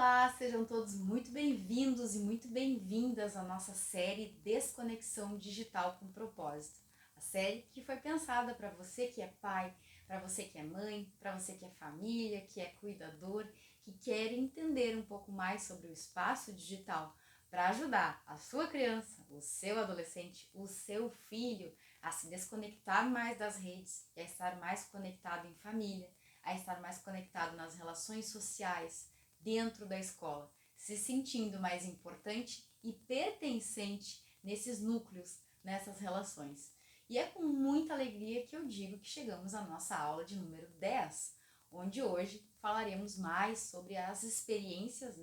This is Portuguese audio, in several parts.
Olá, sejam todos muito bem-vindos e muito bem-vindas à nossa série Desconexão Digital com Propósito. A série que foi pensada para você que é pai, para você que é mãe, para você que é família, que é cuidador, que quer entender um pouco mais sobre o espaço digital para ajudar a sua criança, o seu adolescente, o seu filho a se desconectar mais das redes e a estar mais conectado em família, a estar mais conectado nas relações sociais, dentro da escola, se sentindo mais importante e pertencente nesses núcleos, nessas relações. E é com muita alegria que eu digo que chegamos à nossa aula de número 10, onde hoje falaremos mais sobre as experiências,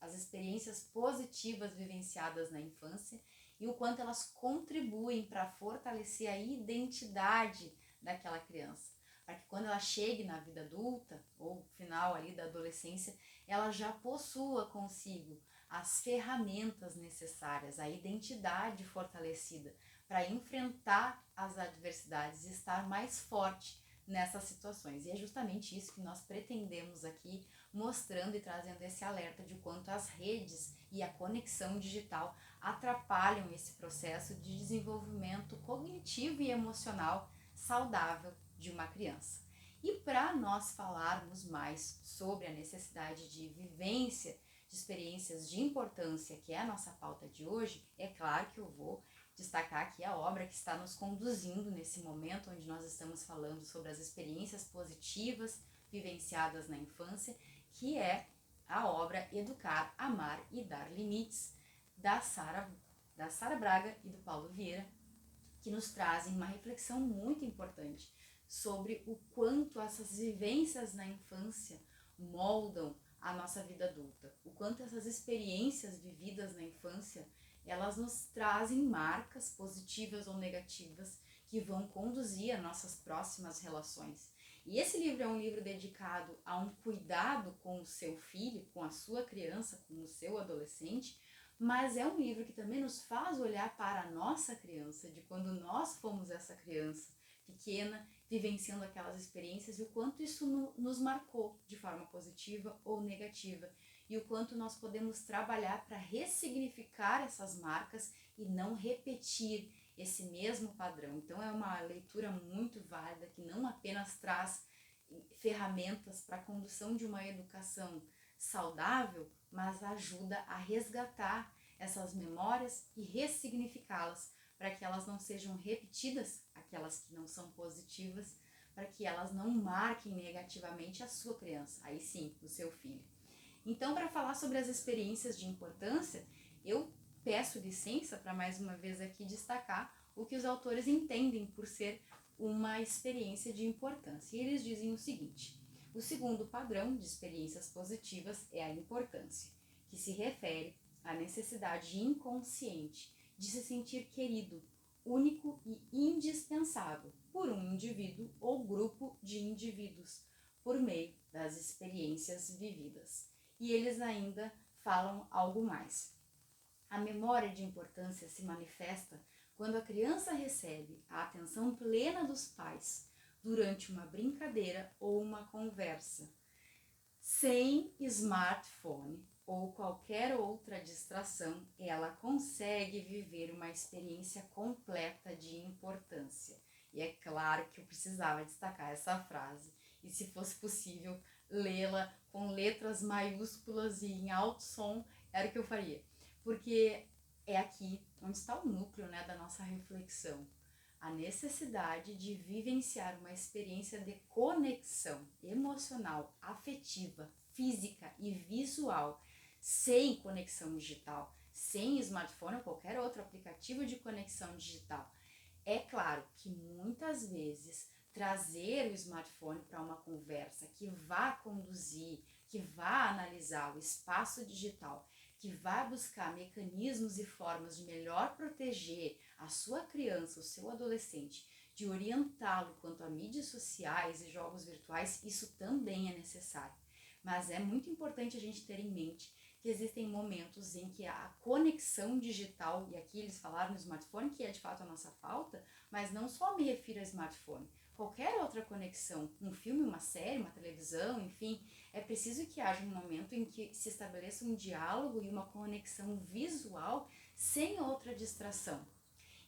as experiências positivas vivenciadas na infância e o quanto elas contribuem para fortalecer a identidade daquela criança, para que quando ela chegue na vida adulta ou final ali da adolescência, ela já possua consigo as ferramentas necessárias, a identidade fortalecida para enfrentar as adversidades e estar mais forte nessas situações. E é justamente isso que nós pretendemos aqui, mostrando e trazendo esse alerta de quanto as redes e a conexão digital atrapalham esse processo de desenvolvimento cognitivo e emocional saudável de uma criança. E para nós falarmos mais sobre a necessidade de vivência de experiências de importância, que é a nossa pauta de hoje, é claro que eu vou destacar aqui a obra que está nos conduzindo nesse momento onde nós estamos falando sobre as experiências positivas vivenciadas na infância, que é a obra Educar, Amar e Dar Limites, da Sara Braga e do Paulo Vieira, que nos trazem uma reflexão muito importante sobre o quanto essas vivências na infância moldam a nossa vida adulta, o quanto essas experiências vividas na infância, elas nos trazem marcas positivas ou negativas que vão conduzir a nossas próximas relações. E esse livro é um livro dedicado a um cuidado com o seu filho, com a sua criança, com o seu adolescente, mas é um livro que também nos faz olhar para a nossa criança, de quando nós fomos essa criança pequena, vivenciando aquelas experiências e o quanto isso nos marcou de forma positiva ou negativa e o quanto nós podemos trabalhar para ressignificar essas marcas e não repetir esse mesmo padrão. Então é uma leitura muito válida que não apenas traz ferramentas para a condução de uma educação saudável, mas ajuda a resgatar essas memórias e ressignificá-las para que elas não sejam repetidas, aquelas que não são positivas, para que elas não marquem negativamente a sua criança, aí sim, o seu filho. Então, para falar sobre as experiências de importância, eu peço licença para mais uma vez aqui destacar o que os autores entendem por ser uma experiência de importância. E eles dizem o seguinte: o segundo padrão de experiências positivas é a importância, que se refere à necessidade inconsciente de se sentir querido, único e indispensável por um indivíduo ou grupo de indivíduos, por meio das experiências vividas. E eles ainda falam algo mais. A memória de importância se manifesta quando a criança recebe a atenção plena dos pais durante uma brincadeira ou uma conversa, sem smartphone ou qualquer outra distração, ela consegue viver uma experiência completa de importância. E é claro que eu precisava destacar essa frase, e se fosse possível, lê-la com letras maiúsculas e em alto som, era o que eu faria. Porque é aqui onde está o núcleo, da nossa reflexão. A necessidade de vivenciar uma experiência de conexão emocional, afetiva, física e visual, sem conexão digital, sem smartphone ou qualquer outro aplicativo de conexão digital. É claro que muitas vezes trazer o smartphone para uma conversa que vá conduzir, que vá analisar o espaço digital, que vai buscar mecanismos e formas de melhor proteger a sua criança, o seu adolescente, de orientá-lo quanto a mídias sociais e jogos virtuais, isso também é necessário. Mas é muito importante a gente ter em mente que existem momentos em que a conexão digital, e aqui eles falaram no smartphone, que é de fato a nossa falta, mas não só me refiro ao smartphone. qualquer outra conexão, um filme, uma série, uma televisão, enfim, é preciso que haja um momento em que se estabeleça um diálogo e uma conexão visual sem outra distração.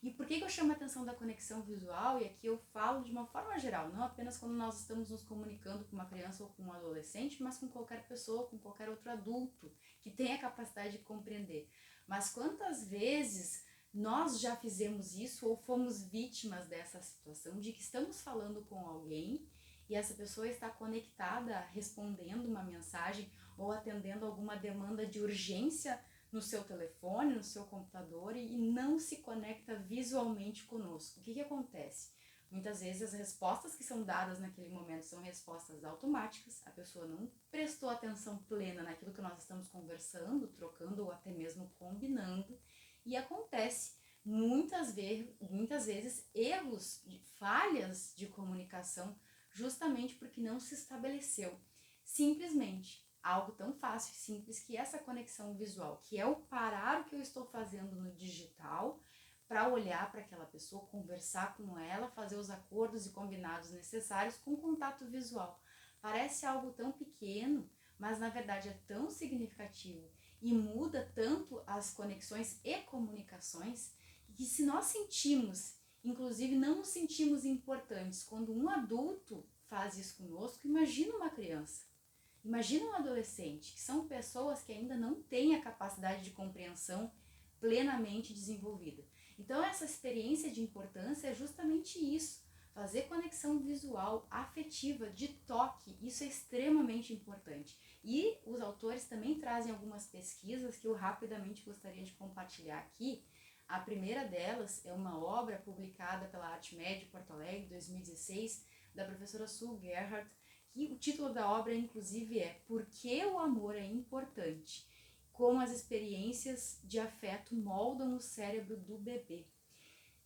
E por que eu chamo a atenção da conexão visual? E aqui eu falo de uma forma geral, não apenas quando nós estamos nos comunicando com uma criança ou com um adolescente, mas com qualquer pessoa, com qualquer outro adulto que tenha a capacidade de compreender. Mas quantas vezes nós já fizemos isso ou fomos vítimas dessa situação de que estamos falando com alguém e essa pessoa está conectada, respondendo uma mensagem ou atendendo alguma demanda de urgência no seu telefone, no seu computador e não se conecta visualmente conosco. O que acontece? Muitas vezes as respostas que são dadas naquele momento são respostas automáticas, a pessoa não prestou atenção plena naquilo que nós estamos conversando, trocando ou até mesmo combinando, e acontece muitas vezes erros, falhas de comunicação, justamente porque não se estabeleceu simplesmente algo tão fácil e simples que essa conexão visual, que é o parar o que eu estou fazendo no digital para olhar para aquela pessoa, conversar com ela, fazer os acordos e combinados necessários com contato visual. Parece algo tão pequeno, mas na verdade é tão significativo e muda tanto as conexões e comunicações que se nós sentimos, inclusive não nos sentimos importantes, quando um adulto faz isso conosco, imagina uma criança. Imagina um adolescente, que são pessoas que ainda não têm a capacidade de compreensão plenamente desenvolvida. Então essa experiência de importância é justamente isso, fazer conexão visual, afetiva, de toque, isso é extremamente importante. E os autores também trazem algumas pesquisas que eu rapidamente gostaria de compartilhar aqui. A primeira delas é uma obra publicada pela ArtMed Porto Alegre, 2016, da professora Sue Gerhardt, que o título da obra, inclusive, é Por que o amor é importante? Como as experiências de afeto moldam o cérebro do bebê.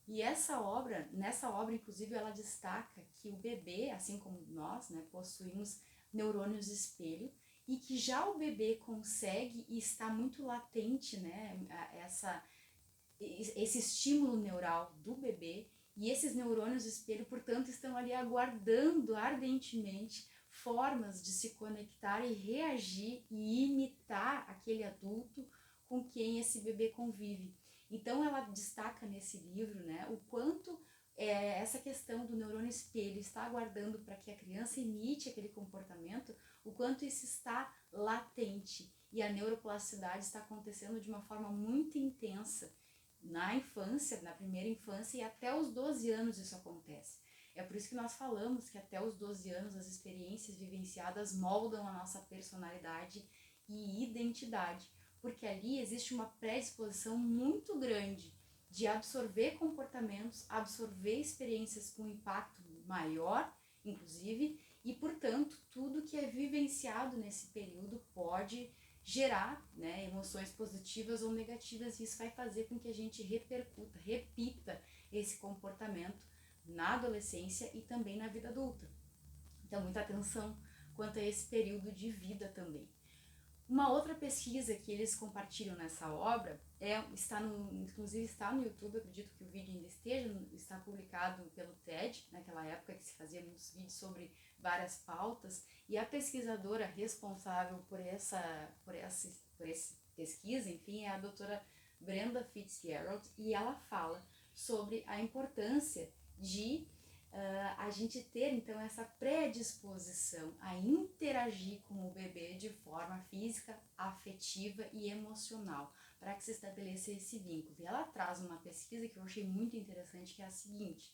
E nessa obra, inclusive, ela destaca que o bebê, assim como nós, né, possuímos neurônios espelho, e que já o bebê consegue e está muito latente, né, esse estímulo neural do bebê, e esses neurônios espelho, portanto, estão ali aguardando ardentemente formas de se conectar e reagir e imitar aquele adulto com quem esse bebê convive. Então ela destaca nesse livro, né, o quanto essa questão do neurônio espelho está aguardando para que a criança imite aquele comportamento, o quanto isso está latente e a neuroplasticidade está acontecendo de uma forma muito intensa na infância, na primeira infância, e até os 12 anos isso acontece. É por isso que nós falamos que até os 12 anos as experiências vivenciadas moldam a nossa personalidade e identidade, porque ali existe uma predisposição muito grande de absorver comportamentos, absorver experiências com impacto maior, inclusive, e portanto tudo que é vivenciado nesse período pode gerar, né, emoções positivas ou negativas, e isso vai fazer com que a gente repita esse comportamento na adolescência e também na vida adulta. Então, muita atenção quanto a esse período de vida também. Uma outra pesquisa que eles compartilham nessa obra inclusive está no YouTube, acredito que o vídeo ainda está publicado pelo TED, naquela época que se fazia muitos vídeos sobre várias pautas, e a pesquisadora responsável por essa pesquisa, enfim, é a doutora Brenda Fitzgerald, e ela fala sobre a importância de a gente ter então essa predisposição a interagir com o bebê de forma física, afetiva e emocional, para que se estabeleça esse vínculo. E ela traz uma pesquisa que eu achei muito interessante, que é a seguinte: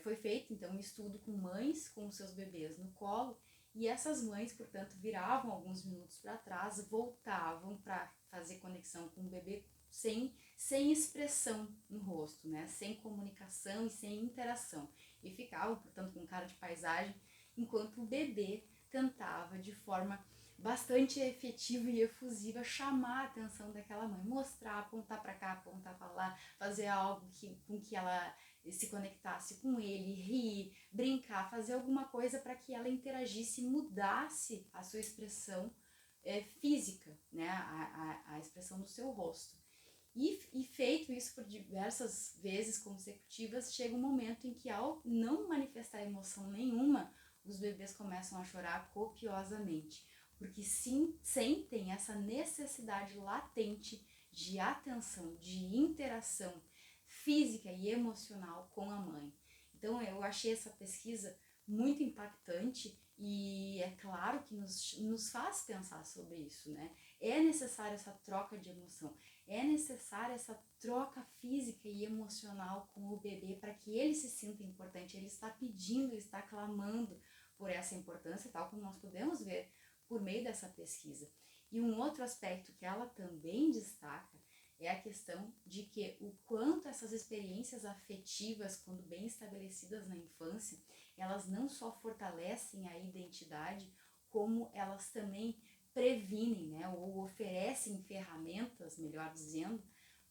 foi feito então um estudo com mães com seus bebês no colo, e essas mães, portanto, viravam alguns minutos para trás, voltavam para fazer conexão com o bebê sem expressão no rosto, né? Sem comunicação e sem interação. E ficavam, portanto, com cara de paisagem, enquanto o bebê tentava, de forma bastante efetiva e efusiva, chamar a atenção daquela mãe, mostrar, apontar para cá, apontar para lá, fazer algo com que ela se conectasse com ele, rir, brincar, fazer alguma coisa para que ela interagisse, mudasse a sua expressão física, né? A expressão do seu rosto. E feito isso por diversas vezes consecutivas, chega um momento em que, ao não manifestar emoção nenhuma, os bebês começam a chorar copiosamente, porque sim, sentem essa necessidade latente de atenção, de interação física e emocional com a mãe. Então eu achei essa pesquisa muito impactante e é claro que nos faz pensar sobre isso, né? É necessária essa troca de emoção, é necessária essa troca física e emocional com o bebê para que ele se sinta importante. Ele está pedindo, ele está clamando por essa importância, tal como nós podemos ver por meio dessa pesquisa. E um outro aspecto que ela também destaca é a questão de que o quanto essas experiências afetivas, quando bem estabelecidas na infância, elas não só fortalecem a identidade, como elas também previnem, né, ou oferecem ferramentas, melhor dizendo,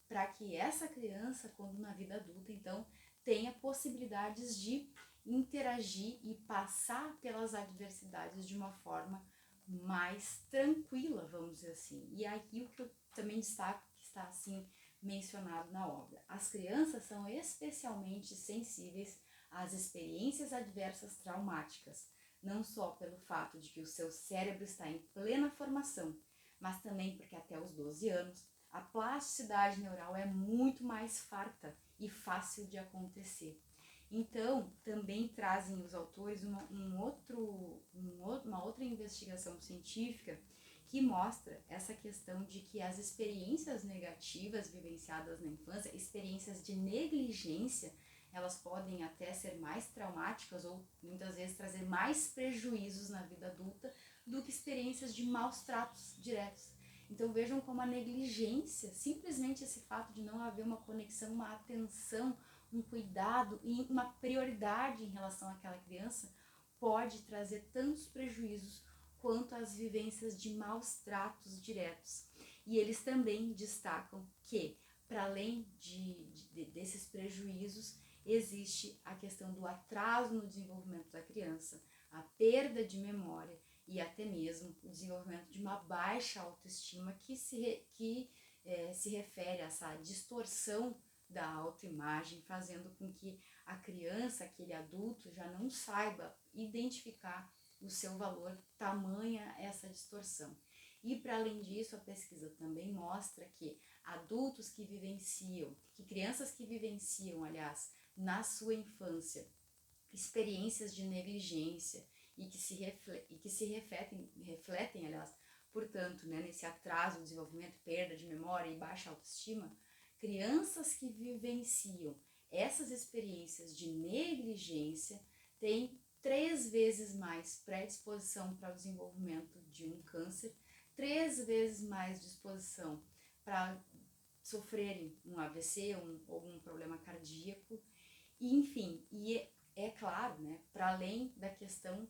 para que essa criança, quando na vida adulta, então, tenha possibilidades de interagir e passar pelas adversidades de uma forma mais tranquila, vamos dizer assim. E aqui o que eu também destaco, que está assim mencionado na obra: as crianças são especialmente sensíveis às experiências adversas traumáticas, não só pelo fato de que o seu cérebro está em plena formação, mas também porque até os 12 anos a plasticidade neural é muito mais farta e fácil de acontecer. Então, também trazem os autores uma outra investigação científica que mostra essa questão de que as experiências negativas vivenciadas na infância, experiências de negligência, elas podem até ser mais traumáticas ou muitas vezes trazer mais prejuízos na vida adulta do que experiências de maus tratos diretos. Então vejam como a negligência, simplesmente esse fato de não haver uma conexão, uma atenção, um cuidado e uma prioridade em relação àquela criança, pode trazer tantos prejuízos quanto as vivências de maus tratos diretos. E eles também destacam que, para além desses prejuízos, existe a questão do atraso no desenvolvimento da criança, a perda de memória e até mesmo o desenvolvimento de uma baixa autoestima que se refere a essa distorção da autoimagem, fazendo com que a criança, aquele adulto, já não saiba identificar o seu valor, tamanha essa distorção. E para além disso, a pesquisa também mostra que adultos que vivenciam, que crianças que vivenciam, aliás, na sua infância, experiências de negligência e que se refletem, aliás, portanto, né, nesse atraso do desenvolvimento, perda de memória e baixa autoestima, crianças que vivenciam essas experiências de negligência têm 3 vezes mais predisposição para o desenvolvimento de um câncer, 3 vezes mais disposição para sofrerem um AVC ou um problema cardíaco, e, enfim, e é claro, né, para além da questão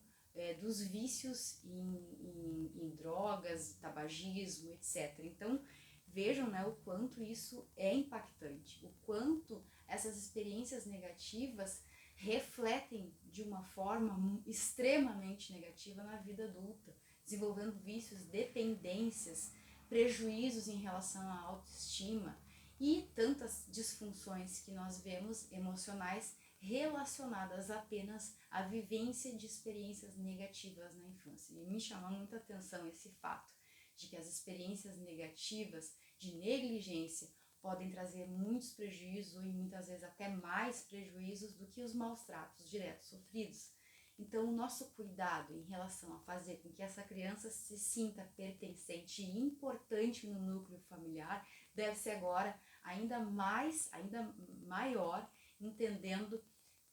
dos vícios em drogas, tabagismo, etc. Então, vejam, né, o quanto isso é impactante, o quanto essas experiências negativas refletem de uma forma extremamente negativa na vida adulta, desenvolvendo vícios, dependências, prejuízos em relação à autoestima e tantas disfunções que nós vemos emocionais relacionadas apenas à vivência de experiências negativas na infância. E me chama muita atenção esse fato de que as experiências negativas de negligência podem trazer muitos prejuízos e muitas vezes até mais prejuízos do que os maus tratos diretos sofridos. Então, o nosso cuidado em relação a fazer com que essa criança se sinta pertencente e importante no núcleo familiar deve ser agora ainda maior, entendendo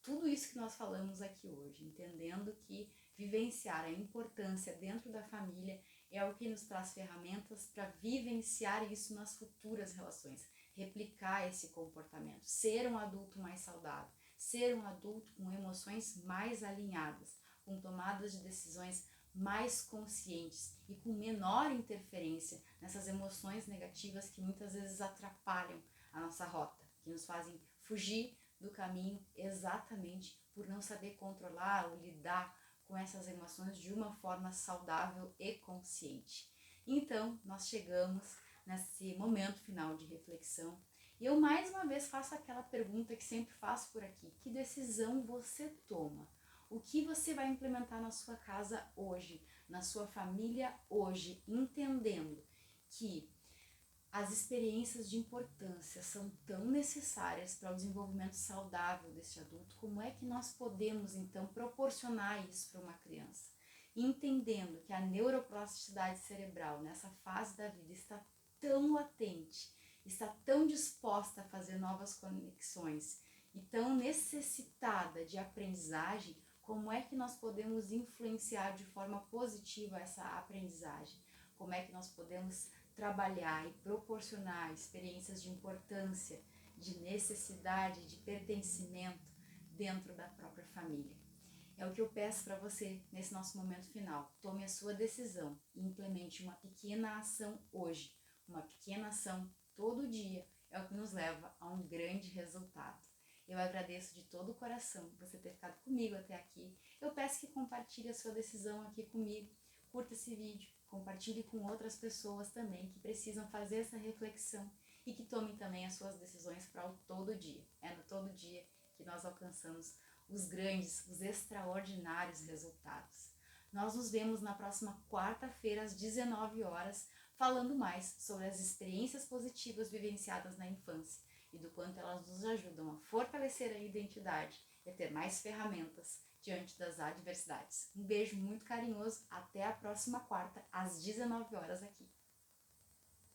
tudo isso que nós falamos aqui hoje, entendendo que vivenciar a importância dentro da família é o que nos traz ferramentas para vivenciar isso nas futuras relações, replicar esse comportamento, ser um adulto mais saudável, ser um adulto com emoções mais alinhadas, com tomadas de decisões mais conscientes e com menor interferência nessas emoções negativas que muitas vezes atrapalham a nossa rota, que nos fazem fugir do caminho exatamente por não saber controlar ou lidar com essas emoções de uma forma saudável e consciente. Então, nós chegamos nesse momento final de reflexão. E eu mais uma vez faço aquela pergunta que sempre faço por aqui: que decisão você toma? O que você vai implementar na sua casa hoje, na sua família hoje, entendendo que as experiências de importância são tão necessárias para o desenvolvimento saudável deste adulto. Como é que nós podemos então proporcionar isso para uma criança? Entendendo que a neuroplasticidade cerebral nessa fase da vida está tão latente, está tão disposta a fazer novas conexões e tão necessitada de aprendizagem, como é que nós podemos influenciar de forma positiva essa aprendizagem? Como é que nós podemos trabalhar e proporcionar experiências de importância, de necessidade, de pertencimento dentro da própria família? É o que eu peço para você nesse nosso momento final. Tome a sua decisão e implemente uma pequena ação hoje. Uma pequena ação todo dia é o que nos leva a um grande resultado. Eu agradeço de todo o coração você ter ficado comigo até aqui. Eu peço que compartilhe a sua decisão aqui comigo. Curta esse vídeo, compartilhe com outras pessoas também que precisam fazer essa reflexão e que tomem também as suas decisões para o todo dia. É no todo dia que nós alcançamos os grandes, os extraordinários resultados. Nós nos vemos na próxima quarta-feira às 19 horas, falando mais sobre as experiências positivas vivenciadas na infância e do quanto elas nos ajudam a fortalecer a identidade e a ter mais ferramentas diante das adversidades. Um beijo muito carinhoso, até a próxima quarta, às 19 horas aqui.